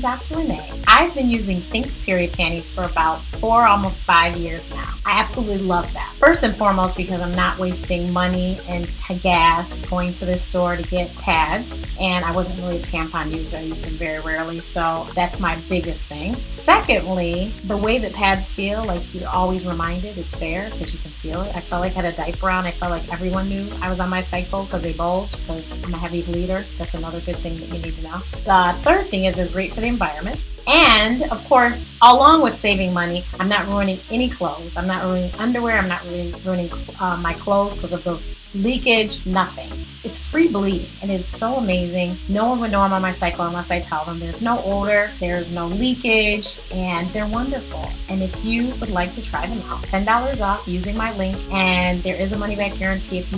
Dr. Renee. I've been using Thinx period panties for about 4, almost 5 years now. I absolutely love that. First and foremost, because I'm not wasting money and gas going to the store to get pads, and I wasn't really a tampon user. I used them very rarely, so that's my biggest thing. Secondly, the way that pads feel, like you're always reminded it's there because you can feel it. I felt like I had a diaper on. I felt like everyone knew I was on my cycle because they bulged, because I'm a heavy bleeder. That's another good thing that you need to know. The third thing is they're great for the environment. And of course, along with saving money, I'm not ruining any clothes. I'm not ruining underwear. I'm not ruining my clothes because of the leakage, nothing. It's free bleeding and it's so amazing. No one would know I'm on my cycle unless I tell them. There's no odor, there's no leakage, and they're wonderful. And if you would like to try them out, $10 off using my link, and there is a money back guarantee if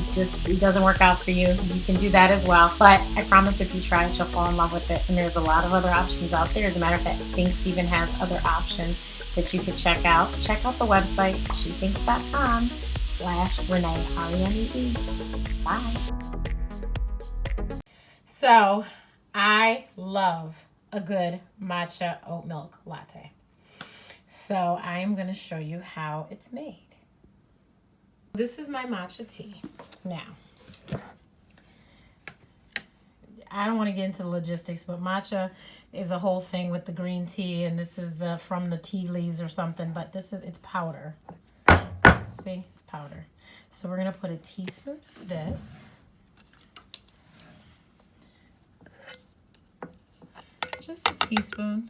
it doesn't work out for you. You can do that as well. But I promise if you try it, you'll fall in love with it. And there's a lot of other options out there. As a matter of fact, Thinx even has other options that you could check out. Check out the website, shethinks.com/Renee, R-E-N-E-E. Bye. So, I love a good matcha oat milk latte. So, I am going to show you how it's made. This is my matcha tea. Now, I don't want to get into the logistics, but matcha is a whole thing with the green tea, and this is from the tea leaves or something, but it's powder. See, it's powder. So we're going to put a teaspoon of this. Just a teaspoon.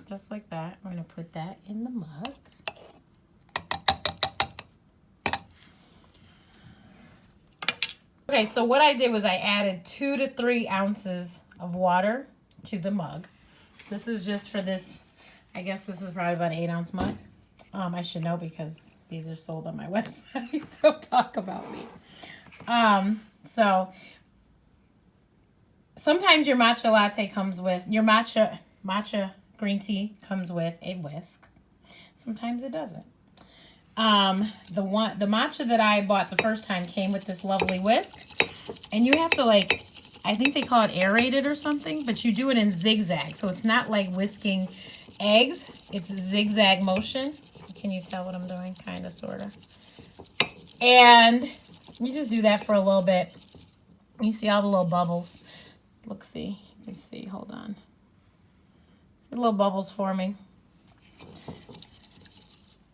Just like that. We're going to put that in the mug. Okay, so what I did was I added 2 to 3 ounces of water to the mug. This is just for this, I guess this is probably about an 8-ounce mug. I should know because these are sold on my website. Don't talk about me. So sometimes your matcha latte comes with, your matcha green tea comes with a whisk. Sometimes it doesn't. The matcha that I bought the first time came with this lovely whisk, and you have to, like, I think they call it aerated or something, but you do it in zigzag, so it's not like whisking eggs. It's zigzag motion. Can you tell what I'm doing? Kind of, sort of. And you just do that for a little bit. You see all the little bubbles. Look, see, you can see. Hold on. See the little bubbles forming.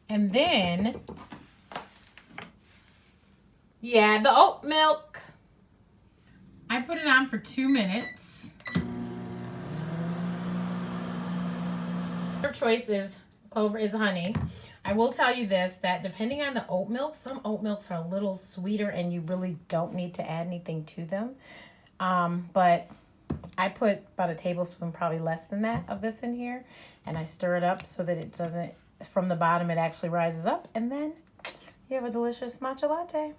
And then you add the oat milk. I put it on for 2 minutes. Your choice is honey. I will tell you this, that depending on the oat milk, some oat milks are a little sweeter and you really don't need to add anything to them. But I put about a tablespoon, probably less than that, of this in here. And I stir it up so that it doesn't, from the bottom, it actually rises up. And then you have a delicious matcha latte.